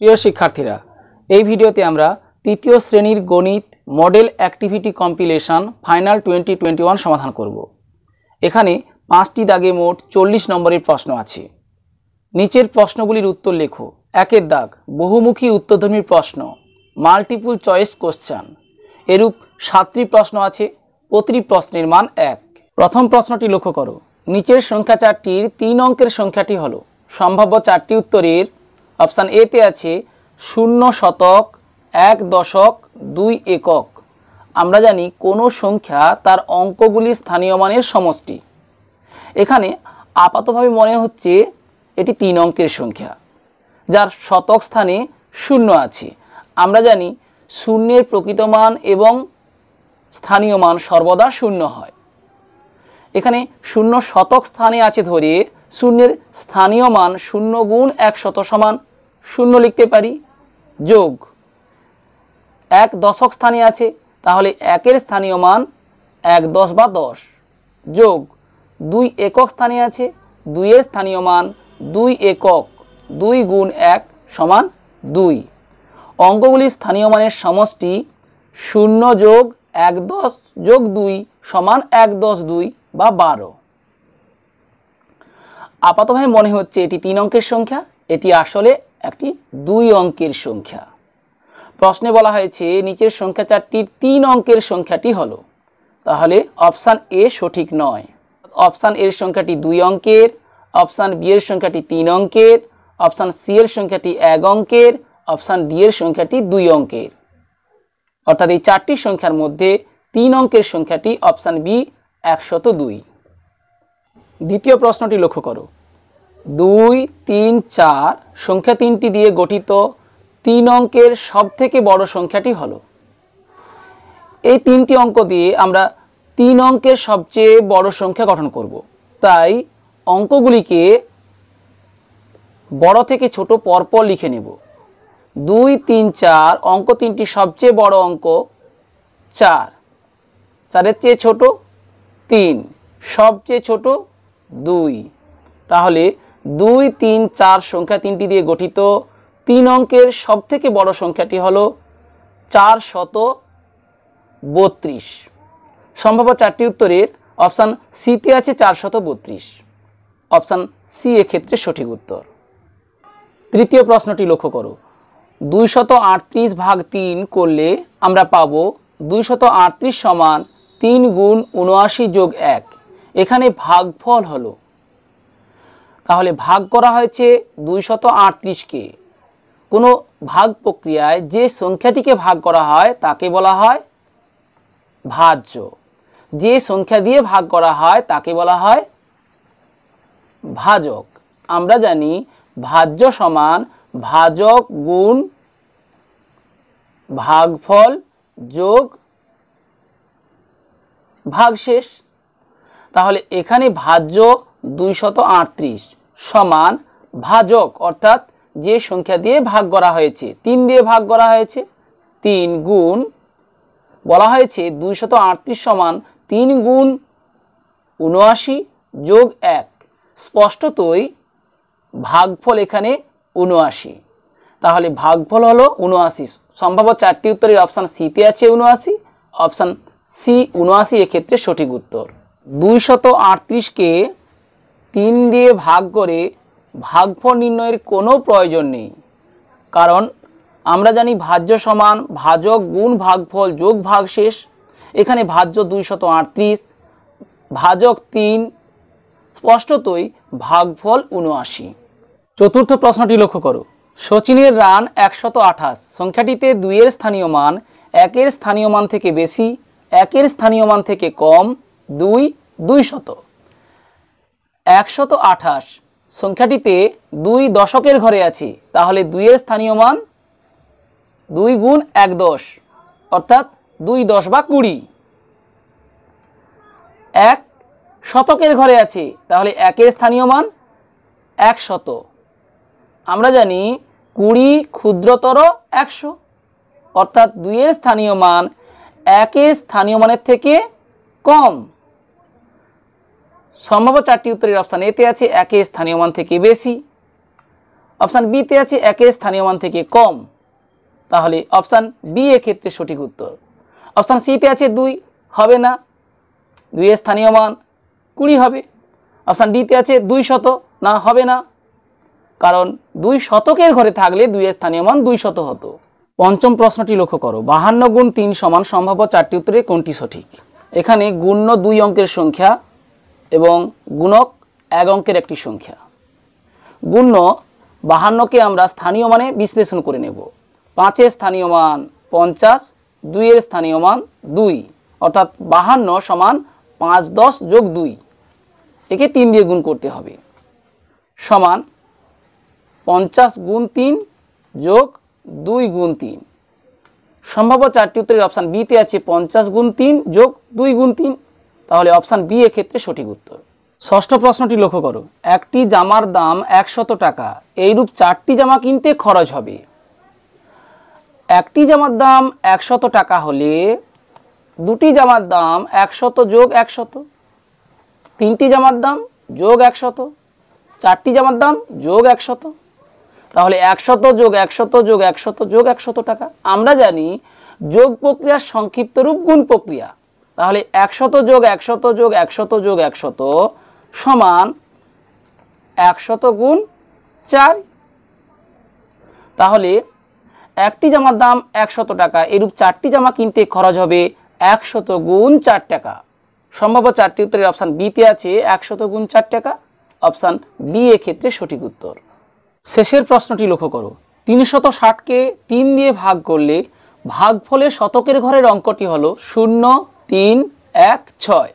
প্রিয় শিক্ষার্থীরা, এই ভিডিওতে আমরা তৃতীয় শ্রেণীর গণিত মডেল অ্যাক্টিভিটি কম্পিলেশন ফাইনাল 2021 সমাধান করব। এখানে 5টি দাগে মোট 40 নম্বরের প্রশ্ন আছে। নিচের প্রশ্নগুলির উত্তর লেখো। 1 দাগ বহুমুখী উত্তরধর্মীর প্রশ্ন, মাল্টিপল চয়েস কোশ্চেন। এরূপ 7টি প্রশ্ন আছে, প্রতিটি প্রশ্নের মান 1। প্রথম প্রশ্নটি লক্ষ্য করো। নিচের সংখ্যা 4টির 3 অঙ্কের সংখ্যাটি হলো। সম্ভাব্য 4টি উত্তরের অপশান এ তে আছে 0 শতক, 1 দশক, 2 একক। আমরা জানি কোনো সংখ্যা তার অঙ্কগুলির স্থানীয় মানের সমষ্টি। এখানে আপাতভাবে মনে হচ্ছে এটি 3 অঙ্কের সংখ্যা, যার শতক স্থানে 0 আছে। আমরা জানি শূন্যের প্রকৃত মান এবং স্থানীয় মান সর্বদা 0 হয়। এখানে 0 শতক স্থানে আছে ধরে শূন্যের স্থানীয় মান 0 গুণ 100 সমান 0 লিখতে পারি। যোগ 1 দশক স্থানে আছে, তাহলে 1-এর স্থানীয় মান 1 10 বা 10। যোগ 2 একক স্থানে আছে, 2-এর স্থানীয় মান 2 একক, 2 গুণ 1 সমান 2। অঙ্কগুলির স্থানীয় মানের সমষ্টি 0 যোগ 1 10 যোগ 2 সমান 1 10 2 বা 12। আপাতভাবে মনে হচ্ছে এটি 3 অঙ্কের সংখ্যা, এটি আসলে একটি 2 অঙ্কের সংখ্যা। প্রশ্নে বলা হয়েছে নিচের সংখ্যা 4টির 3 অঙ্কের সংখ্যাটি হলো। তাহলে অপশান এ সঠিক নয়। অপশান এর সংখ্যাটি 2 অঙ্কের, অপশান বি এর সংখ্যাটি 3 অঙ্কের, অপশান সি এর সংখ্যাটি 1 অঙ্কের, অপশান ডি এর সংখ্যাটি 2 অঙ্কের। অর্থাৎ এই 4টি সংখ্যার মধ্যে 3 অঙ্কের সংখ্যাটি অপশান বি 102। দ্বিতীয় প্রশ্নটি লক্ষ্য করো। 2 3 4 সংখ্যা 3টি দিয়ে গঠিত 3 অঙ্কের সবথেকে বড় সংখ্যাটি হলো। এই 3টি অঙ্ক দিয়ে আমরা 3 অঙ্কের সবচেয়ে বড় সংখ্যা গঠন করব। তাই অঙ্কগুলিকে বড় থেকে ছোট পরপর লিখে নেব। 2 3 4 অঙ্ক 3টি সবচেয়ে বড় অঙ্ক 4, 4-এর চেয়ে ছোট 3, সবচেয়ে ছোট 2। তাহলে 2 3 4 সংখ্যা 3টি দিয়ে গঠিত 3 অঙ্কের সবথেকে বড় সংখ্যাটি হলো 432। সম্ভাব্য 4টি উত্তরের অপশান সিতে আছে 432। অপশান সি এক্ষেত্রে সঠিক উত্তর। তৃতীয় প্রশ্নটি লক্ষ্য করো। 238 ভাগ 3 করলে আমরা পাবো 238 সমান 3 গুণ 79 যোগ 1। এখানে ভাগফল হলো। তাহলে ভাগ করা হয়েছে 238-কে। কোনো ভাগ প্রক্রিয়ায় যে সংখ্যাটিকে ভাগ করা হয় তাকে বলা হয় ভাজ্য। যে সংখ্যা দিয়ে ভাগ করা হয় তাকে বলা হয় ভাজক। আমরা জানি ভাজ্য সমান ভাজক গুণ ভাগফল যোগ ভাগশেষ। তাহলে এখানে ভাজ্য 238 সমান ভাজক, অর্থাৎ যে সংখ্যা দিয়ে ভাগ করা হয়েছে 3 দিয়ে ভাগ করা হয়েছে 3 গুণ বলা হয়েছে 238 সমান 3 গুণ 79 যোগ 1। স্পষ্টতই ভাগফল এখানে 79। তাহলে ভাগফল হলো 79। সম্ভাব্য 4টি উত্তরের অপশান সিতে আছে 79। অপশান সি 79 এক্ষেত্রে সঠিক উত্তর। 238-কে 3 দিয়ে ভাগ করে ভাগফল নির্ণয়ের কোনো প্রয়োজন নেই, কারণ আমরা জানি ভাজ্য সমান ভাজক গুণ ভাগফল যোগ ভাগশেষ। এখানে ভাজ্য 238, ভাজক 3, স্পষ্টতই ভাগফল 79। চতুর্থ প্রশ্নটি লক্ষ্য করো। সচিনের রান 128 সংখ্যাটিতে 2-এর স্থানীয় মান 1-এর স্থানীয় মান থেকে বেশি, 1-এর স্থানীয় মান থেকে কম, 2 200। 128 সংখ্যাটিতে 2 দশকের ঘরে আছে, তাহলে 2-এর স্থানীয় মান 2 গুণ 1 10, অর্থাৎ 2 10 বা 20। 1 শতকের ঘরে আছে, তাহলে 1-এর স্থানীয় মান 100। আমরা জানি 20 ক্ষুদ্রতর 100, অর্থাৎ 2-এর স্থানীয় মান 1-এর স্থানীয় মানের থেকে কম। সম্ভাব্য 4টি উত্তরের অপশান এতে আছে 1-এর স্থানীয় মান থেকে বেশি। অপশান বিতে আছে একের স্থানীয় মান থেকে কম, তাহলে অপশান বি এক্ষেত্রে সঠিক উত্তর। অপশান সিতে আছে 2, হবে না, 2 এর স্থানীয় মান 20 হবে। অপশান ডিতে আছে 200, না, হবে না, কারণ 2 শতকের ঘরে থাকলে 2 এর স্থানীয় মান 200 হতো। পঞ্চম প্রশ্নটি লক্ষ্য করো, 52 গুণ 3 সমান সম্ভাব্য 4টি উত্তরে কোনটি সঠিক? এখানে গুণ্য 2 অঙ্কের সংখ্যা এবং গুণক 1 অঙ্কের একটি সংখ্যা। গুণ্য 52কে আমরা স্থানীয় মানে বিশ্লেষণ করে নেব। 5 এর স্থানীয় মান 50, 2 এর স্থানীয় মান 2, অর্থাৎ 52 সমান 5 10 যোগ 2, একে 3 দিয়ে গুণ করতে হবে, সমান 50 গুণ 3 যোগ 2 গুণ 3। সম্ভাব্য 4টি উত্তরের অপশান বিতে আছে 50 গুণ 3 যোগ 2 গুণ 3, তাহলে অপশান বি এক্ষেত্রে সঠিক উত্তর। ষষ্ঠ প্রশ্নটি লক্ষ্য করো, একটি জামার দাম 100 টাকা, এইরূপ 4টি জামা কিনতে খরচ হবে। একটি জামার দাম 100 টাকা হলে দুটি জামার দাম 100 যোগ 100, 3টি জামার দাম যোগ 100, 4টি জামার দাম যোগ 100, তাহলে 100 যোগ 100 যোগ 100 যোগ 100 টাকা। আমরা জানি যোগ প্রক্রিয়ার সংক্ষিপ্ত রূপ গুণ প্রক্রিয়া, তাহলে 100 যোগ 100 যোগ 100 যোগ 100 সমান 100 গুণ 4। তাহলে একটি জামার দাম 100 টাকা, এরূপ 4টি জামা কিনতে খরচ হবে 100 গুণ 4 টাকা। সম্ভাব্য 4টি উত্তরের অপশান বিতে আছে 100 গুণ 4 টাকা, অপশান বি এক্ষেত্রে সঠিক উত্তর। শেষের প্রশ্নটি লক্ষ্য করো, 360কে 3 দিয়ে ভাগ করলে ভাগফলের শতকের ঘরের অঙ্কটি হলো 0 3 1 6।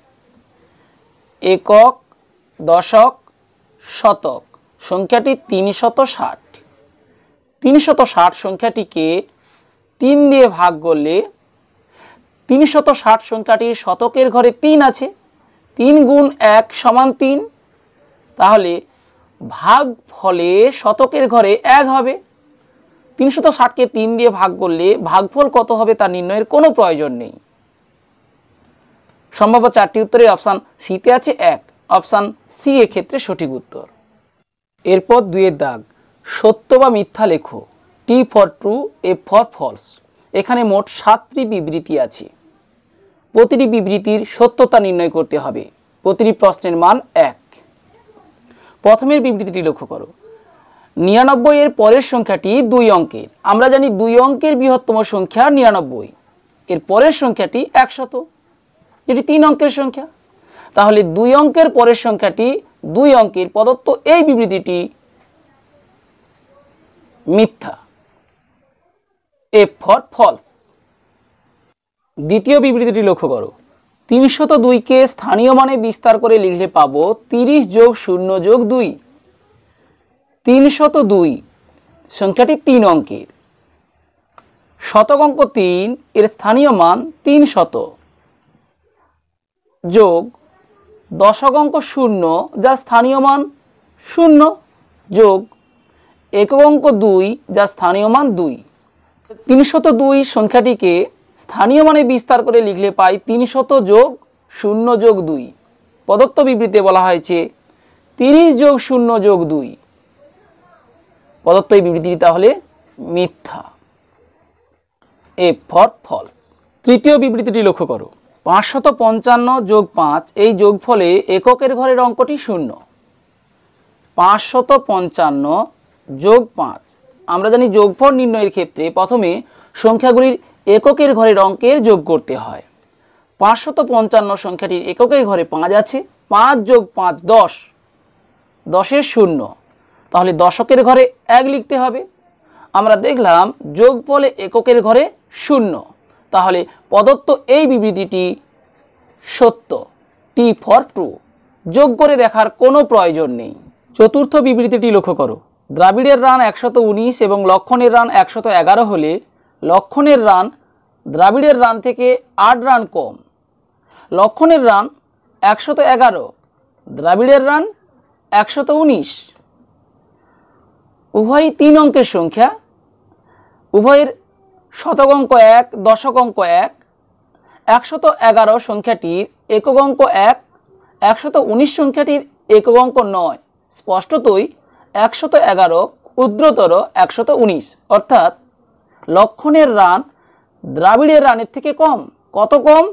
একক, দশক, শতক, সংখ্যাটি 360। 360 সংখ্যাটিকে 3 দিয়ে ভাগ করলে 360 সংখ্যাটির শতকের ঘরে 3 আছে, 3 গুণ 1 সমান 3, তাহলে ভাগফলে শতকের ঘরে 1 হবে। 360কে 3 দিয়ে ভাগ করলে ভাগফল কত হবে তা নির্ণয়ের কোনো প্রয়োজন নেই। সম্ভাব্য 4টি উত্তরে অপশান সিতে আছে 1, অপশান সি এক্ষেত্রে সঠিক উত্তর। এরপর 2 এর দাগ, সত্য বা মিথ্যা লেখো। T for true, F for false. এখানে মোট 7টি বিবৃতি আছে, প্রতিটি বিবৃতির সত্যতা নির্ণয় করতে হবে। প্রতিটি প্রশ্নের মান 1। প্রথমের বিবৃতিটি লক্ষ্য করো, 99 এর পরের সংখ্যাটি 2 অঙ্কের। আমরা জানি 2 অঙ্কের বৃহত্তম সংখ্যা 99, এর পরের সংখ্যাটি 100, যেটি 3 অঙ্কের সংখ্যা। তাহলে 2 অঙ্কের পরের সংখ্যাটি 2 অঙ্কের, প্রদত্ত এই বিবৃতিটি মিথ্যা, এফ ফর ফলস। দ্বিতীয় বিবৃতিটি লক্ষ্য করো, 302কে স্থানীয় মানে বিস্তার করে লিখলে পাবো 30 যোগ 0 যোগ 2। 302 সংখ্যাটি 3 অঙ্কের, শতক অঙ্ক 3, এর স্থানীয় মান 300, যোগ দশক অঙ্ক 0 যার স্থানীয় মান 0, যোগ একক অঙ্ক 2 যার স্থানীয় মান 2। 302 সংখ্যাটিকে স্থানীয় মানে বিস্তার করে লিখলে পাই 300 যোগ 0 যোগ 2। প্রদত্ত বিবৃতিতে বলা হয়েছে 30 যোগ 0 যোগ 2। প্রদত্ত এই বিবৃতিটি তাহলে মিথ্যা, এফ ফর ফলস। তৃতীয় বিবৃতিটি লক্ষ্য করো, 555 যোগ 5, এই যোগফলে এককের ঘরের অঙ্কটি 0। 555 যোগ 5, আমরা জানি যোগফল নির্ণয়ের ক্ষেত্রে প্রথমে সংখ্যাগুলির এককের ঘরের অঙ্কের যোগ করতে হয়। 555 সংখ্যাটির এককের ঘরে 5 আছে, 5 যোগ 5 10, 10-এর 0, তাহলে দশকের ঘরে 1 লিখতে হবে। আমরা দেখলাম যোগফলে এককের ঘরে 0, তাহলে প্রদত্ত এই বিবৃতিটি সত্য, টি ফর ট্রু, যোগ করে দেখার কোনো প্রয়োজন নেই। চতুর্থ বিবৃতিটি লক্ষ্য করো, দ্রাবিড়ের রান 119 এবং লক্ষণের রান 111 হলে লক্ষণের রান দ্রাবিড়ের রান থেকে 8 রান কম। লক্ষণের রান 111, দ্রাবিড়ের রান 119। উভয়ই 3 অঙ্কের সংখ্যা, উভয়ের শতক অঙ্ক 1, দশক অঙ্ক 1। 111 সংখ্যাটির একক অঙ্ক 1, 119 সংখ্যাটির একক অঙ্ক 9। স্পষ্টতই 111 ক্ষুদ্রতর 119, অর্থাৎ লক্ষণের রান দ্রাবিড়ের রানের থেকে কম। কত কম?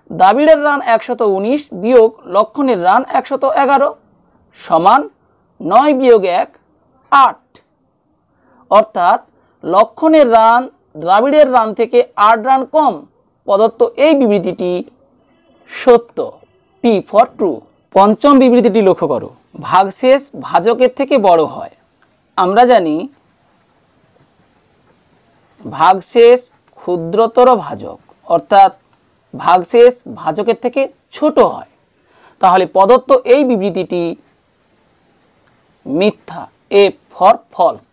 দ্রাবিড়ের রান 119 বিয়োগ লক্ষণের রান 111 সমান 9 বিয়োগ 1 8, অর্থাৎ লক্ষণের রান দ্রাবিড়ের রান থেকে 8 রান কম। প্রদত্ত এই বিবৃতিটি সত্য, টি ফর ট্রু। পঞ্চম বিবৃতিটি লক্ষ্য করো, ভাগশেষ ভাজকের থেকে বড় হয়। আমরা জানি ভাগশেষ ক্ষুদ্রতর ভাজক, অর্থাৎ ভাগশেষ ভাজকের থেকে ছোট হয়। তাহলে প্রদত্ত এই বিবৃতিটি মিথ্যা, এ ফর ফলস।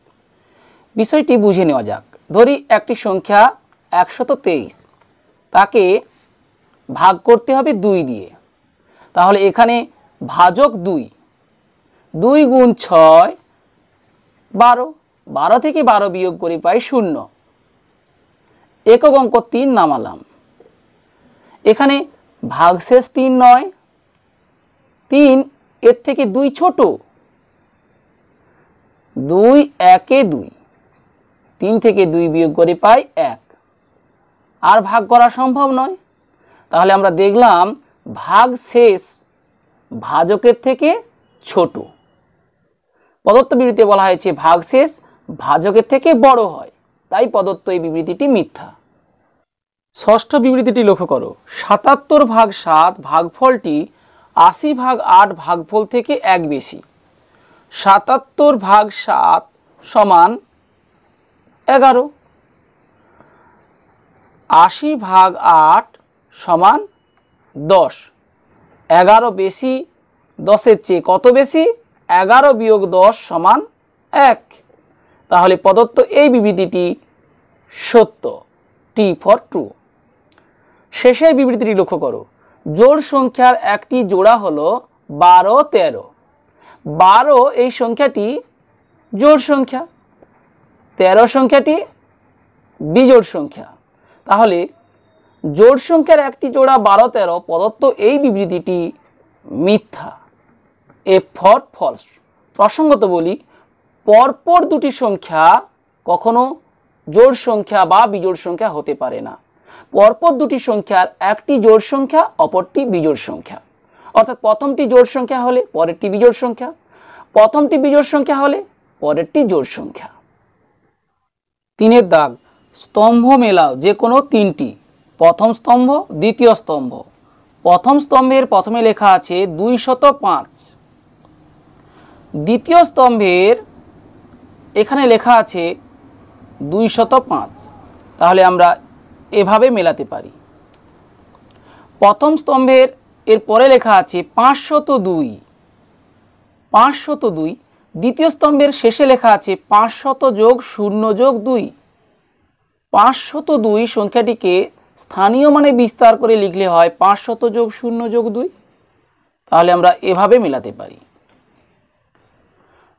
বিষয়টি বুঝে নেওয়া যাক। ধরি একটি সংখ্যা 123, তাকে ভাগ করতে হবে 2 দিয়ে। তাহলে এখানে ভাজক 2, 2 গুণ 6 12, 12 থেকে 12 বিয়োগ করে পাই 0। একক অঙ্ক 3 নামালাম। এখানে ভাগশেষ 3 নয়, 3 এর থেকে 2 ছোট, 2 1 2, 3 থেকে 2 বিয়োগ করে পাই 1। আর ভাগ করা সম্ভব নয়। তাহলে আমরা দেখলাম ভাগশেষ ভাজকের থেকে ছোট। প্রদত্ত বিবৃতিতে বলা হয়েছে ভাগশেষ ভাজকের থেকে বড় হয়, তাই প্রদত্ত এই বিবৃতিটি মিথ্যা। ষষ্ঠ বিবৃতিটি লক্ষ্য করো, 77 ভাগ 7 ভাগফলটি 80 ভাগ 8 ভাগফল থেকে 1 বেশি। 77 ভাগ 7 সমান 11, 80 ভাগ 8 সমান 10। 11 বেশি 10-এর চেয়ে কত বেশি? 11 বিয়োগ 10 সমান 1। তাহলে প্রদত্ত এই বিবৃতিটি সত্য, টি ফর ট্রু। শেষের বিবৃতিটি লক্ষ্য করো, জোড় সংখ্যার একটি জোড়া হলো 12 13। 12 এই সংখ্যাটি জোড় সংখ্যা, 13 সংখ্যাটি বিজোড় সংখ্যা। তাহলে জোড় সংখ্যার একটি জোড়া 12 13, প্রদত্ত এই বিবৃতিটি মিথ্যা, এ ফর ফলস। প্রসঙ্গত বলি, পরপর দুটি সংখ্যা কখনো জোড় সংখ্যা বা বিজোড় সংখ্যা হতে পারে না। পরপর দুটি সংখ্যার একটি জোড় সংখ্যা, অপরটি বিজোড় সংখ্যা। অর্থাৎ প্রথমটি জোড় সংখ্যা হলে পরেরটি বিজোড় সংখ্যা, প্রথমটি বিজোড় সংখ্যা হলে পরেরটি জোড় সংখ্যা। 3 দাগ, স্তম্ভ মেলাও যে কোনো 3টি। প্রথম স্তম্ভ, দ্বিতীয় স্তম্ভ। প্রথম স্তম্ভের প্রথমে লেখা আছে 205, দ্বিতীয় স্তম্ভের এখানে লেখা আছে 205। তাহলে আমরা এভাবে মেলাতে পারি। প্রথম স্তম্ভের এর পরে লেখা আছে 502, 502। দ্বিতীয় স্তম্ভের শেষে লেখা আছে 500 যোগ 0 যোগ 2। 502 সংখ্যাটিকে স্থানীয় মানে বিস্তার করে লিখলে হয় 500 যোগ 0 যোগ 2। তাহলে আমরা এভাবে মেলাতে পারি।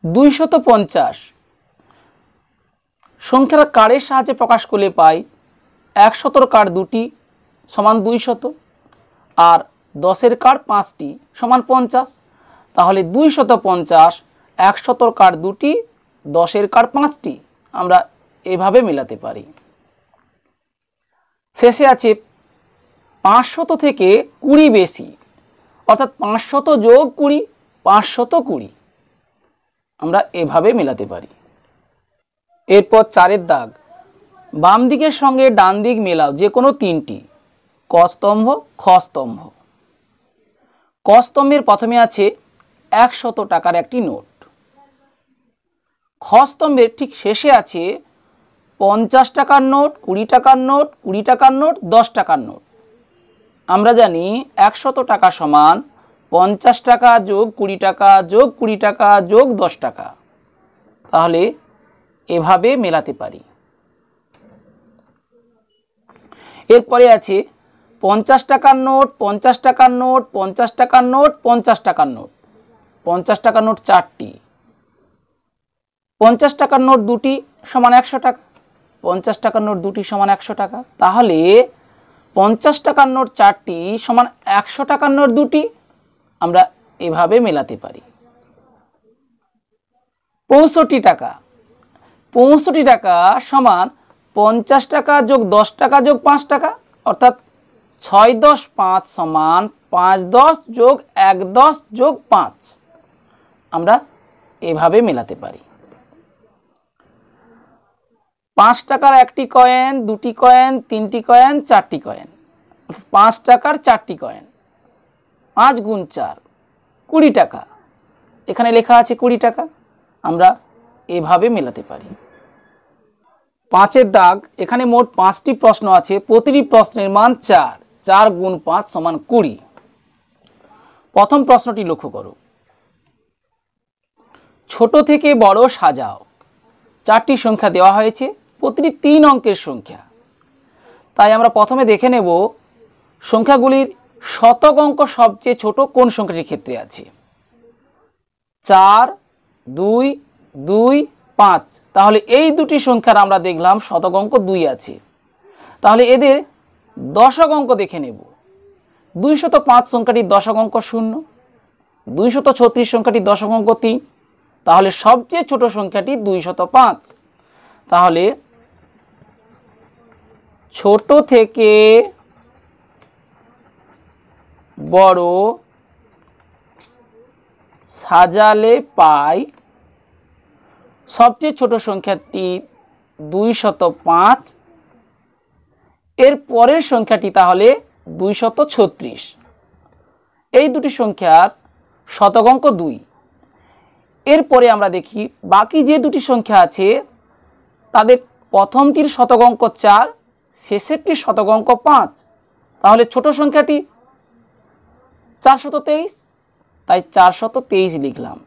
250 সংখ্যার কারের সাহায্যে প্রকাশ করলে পাই 100 কার্ড 2টি সমান 200, আর 10-এর কার্ড 5টি সমান 50। তাহলে 250 100 কার্ড 2টি, 10-এর কার্ড 5টি। আমরা এভাবে মেলাতে পারি। শেষে আছে 500 থেকে 20 বেশি, অর্থাৎ 500 যোগ 20 520। আমরা এভাবে মেলাতে পারি। এরপর 4 দাগ, বাম দিকের সঙ্গে ডান দিক মেলাও যে কোনো 3টি। ক স্তম্ভ, খ স্তম্ভ। ক স্তম্ভের প্রথমে আছে 100 টাকার একটি নোট। খ স্তম্ভের ঠিক শেষে আছে 50 টাকার নোট, 20 টাকার নোট, 20 টাকার নোট, 10 টাকার নোট। আমরা জানি 100 টাকা সমান 50 টাকা যোগ 20 টাকা যোগ 20 টাকা যোগ 10 টাকা। তাহলে এভাবে মেলাতে পারি। এরপরে আছে 50 টাকার নোট, 50 টাকার নোট, 50 টাকার নোট, 50 টাকার নোট। 50 টাকার নোট 4টি, 50 টাকার নোট 2টি সমান 100 টাকা, 50 টাকার নোট 2টি সমান 100 টাকা। তাহলে 50 টাকার নোট 4টি সমান 100 টাকার নোট 2টি। আমরা এভাবে মেলাতে পারি। 65 টাকা। 65 টাকা সমান 50 টাকা যোগ 10 টাকা যোগ 5 টাকা, অর্থাৎ 6 10 5 সমান 5 10 যোগ 1 10 যোগ 5। আমরা এভাবে মেলাতে পারি। 5 টাকার একটি কয়েন, দুটি কয়েন, তিনটি কয়েন, চারটি কয়েন, 5 টাকার 4টি কয়েন। 5 গুণ 4 20 টাকা। এখানে লেখা আছে 20 টাকা। আমরা এভাবে মেলাতে পারি। 5-এর দাগ, এখানে মোট 5টি প্রশ্ন আছে, প্রতিটি প্রশ্নের মান 4। 4 গুণ 5 সমান 20। প্রথম প্রশ্নটি লক্ষ্য করো। ছোট থেকে বড় সাজাও। 4টি সংখ্যা দেওয়া হয়েছে, প্রতিটি 3 অঙ্কের সংখ্যা। তাই আমরা প্রথমে দেখে নেব সংখ্যাগুলির শতক অঙ্ক সবচেয়ে ছোট কোন সংখ্যাটির ক্ষেত্রে আছে। 4 2 2 5। তাহলে এই দুটি সংখ্যার আমরা দেখলাম শতক অঙ্ক 2 আছে। তাহলে এদের দশক অঙ্ক দেখে নেব। 205 সংখ্যাটির দশক অঙ্ক 0, 236 সংখ্যাটির দশক অঙ্ক 3। তাহলে সবচেয়ে ছোট সংখ্যাটি 205। তাহলে ছোট থেকে বড় সাজালে পাই সবচেয়ে ছোট সংখ্যাটি 205। এর পরের সংখ্যাটি তাহলে 236। এই দুটি সংখ্যার শতক অঙ্ক 2। এরপরে আমরা দেখি বাকি যে দুটি সংখ্যা আছে তাদের প্রথমটির শতক অঙ্ক 4, শেষেরটির শতক অঙ্ক 5। তাহলে ছোট সংখ্যাটি 423, তাই 423 লিখলাম।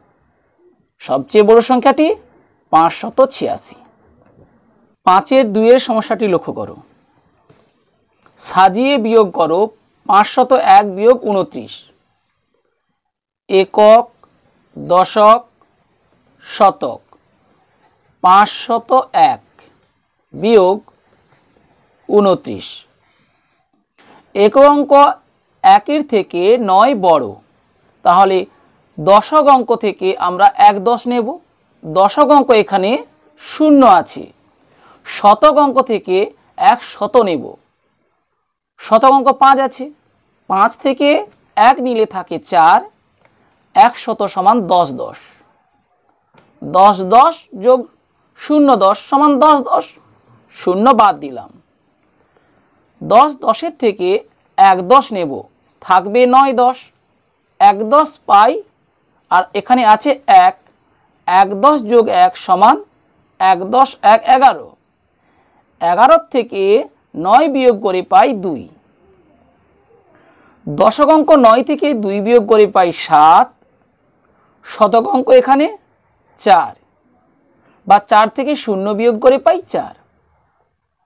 সবচেয়ে বড় সংখ্যাটি 586। 5-এর 2-এর সমস্যাটি লক্ষ্য করো। সাজিয়ে বিয়োগ করো 501 বিয়োগ 29। একক, দশক, শতক। 501 বিয়োগ 29। একক অঙ্ক 1-এর থেকে 9 বড়। তাহলে দশক অঙ্ক থেকে আমরা 1 10 নেব। দশক অঙ্ক এখানে 0 আছে। শতক অঙ্ক থেকে 100 নেব। শতক অঙ্ক 5 আছে। 5 থেকে 1 নিলে থাকে 4। 100 সমান 10 10। 10 10 যোগ 0 10 সমান 10 10। 0 বাদ দিলাম। 10 10-এর থেকে 1 10 নেব, থাকবে 9 10। 1 10 পাই, আর এখানে আছে 1। 1 10 যোগ 1 সমান 1 10 1 11। 11 থেকে 9 বিয়োগ করে পাই 2। দশক অঙ্ক 9 থেকে 2 বিয়োগ করে পাই 7। শতক অঙ্ক এখানে 4, বা 4 থেকে 0 বিয়োগ করে পাই 4।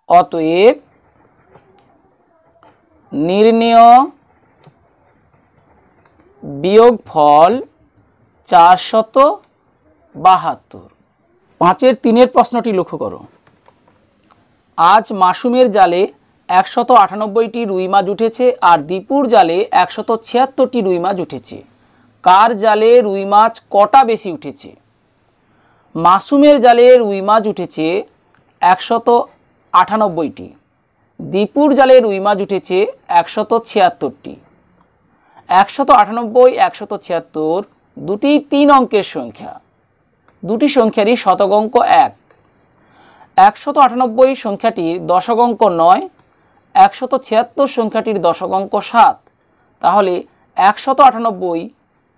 অতএব নির্ণেয় বিয়োগফল 472। 5-এর 3-এর প্রশ্নটি লক্ষ্য করো। আজ মাসুমের জালে 198টি রুই মাছ উঠেছে, আর দীপুর জালে 176টি রুই মাছ উঠেছে। কার জালে রুই মাছ কটা বেশি উঠেছে? মাসুমের জালে রুই মাছ উঠেছে 198টি। দীপুর জালে রুই মাছ উঠেছে 176টি। 198 176 দুটি 3 অঙ্কের সংখ্যা। দুটি সংখ্যারই শতক অঙ্ক 1। 198 সংখ্যাটির দশক অঙ্ক 9, 176 সংখ্যাটির দশক অঙ্ক 7। তাহলে 198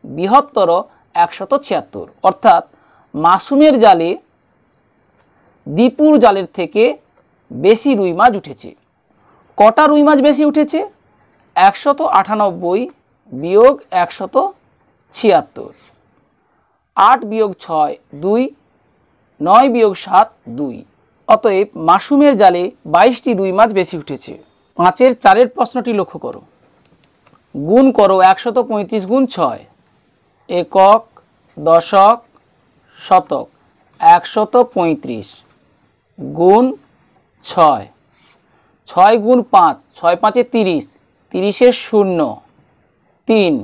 বৃহত্তর 176, অর্থাৎ মাসুমের জালে দীপুর জালের থেকে বেশি রুই মাছ উঠেছে। কটা রুই মাছ বেশি উঠেছে? 198 বিয়োগ 176। 8 বিয়োগ 6 2, 9 বিয়োগ 7 2। অতএব মাসুমের জালে 22টি রুই মাছ বেশি উঠেছে। 5-এর 4-এর প্রশ্নটি লক্ষ্য করো। গুণ করো 135 গুণ 6। একক, দশক, শতক। 135 গুণ 6। 6 গুণ 5, 6 5 30, 30-এর 0 3।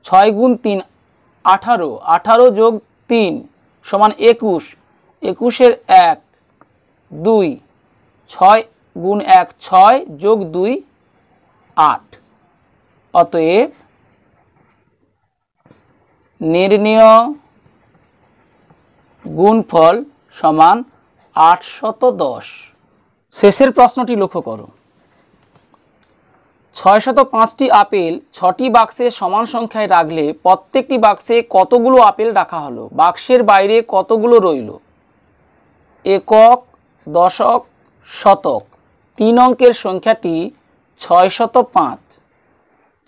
6 গুণ 3 18, 18 যোগ 3 সমান 21, 21-এর 1 2, 6 গুণ 1 6 যোগ 2 8। অতএব নির্ণেয় গুণফল সমান 810। শেষের প্রশ্নটি লক্ষ্য করো। 605টি আপেল 6টি বাক্সে সমান সংখ্যায় রাখলে প্রত্যেকটি বাক্সে কতগুলো আপেল রাখা হলো? বাক্সের বাইরে কতগুলো রইল? একক, দশক, শতক। 3 অঙ্কের সংখ্যাটি 605।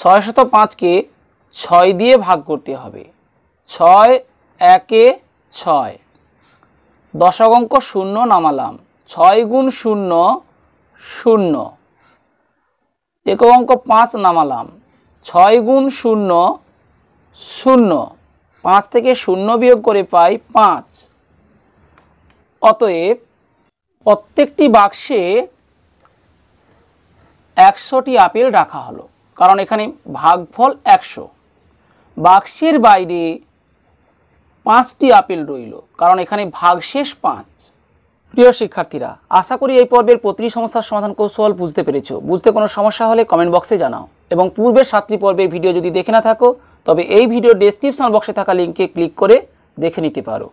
605কে 6 দিয়ে ভাগ করতে হবে। 6 একে 6। দশক অঙ্ক 0 নামালাম। 6 গুণ 0 0। একক অঙ্ক 5 নামালাম। 6 গুণ 0 0। 5 থেকে 0 বিয়োগ করে পাই 5। অতএব প্রত্যেকটি বাক্সে 100টি আপেল রাখা হলো, কারণ এখানে ভাগফল 100। বাক্সের বাইরে 5টি আপেল রইল, কারণ এখানে ভাগশেষ 5। প্রিয় শিক্ষার্থীরা, আশা করি এই পর্বের প্রতিটি সমস্যার সমাধান কৌশল বুঝতে পেরেছো। বুঝতে কোনো সমস্যা হলে কমেন্ট বক্সে জানাও, এবং পূর্বের 7টি পর্বের ভিডিও যদি দেখে না থাকো তবে এই ভিডিও ডেসক্রিপশন বক্সে থাকা লিঙ্কে ক্লিক করে দেখে নিতে পারো।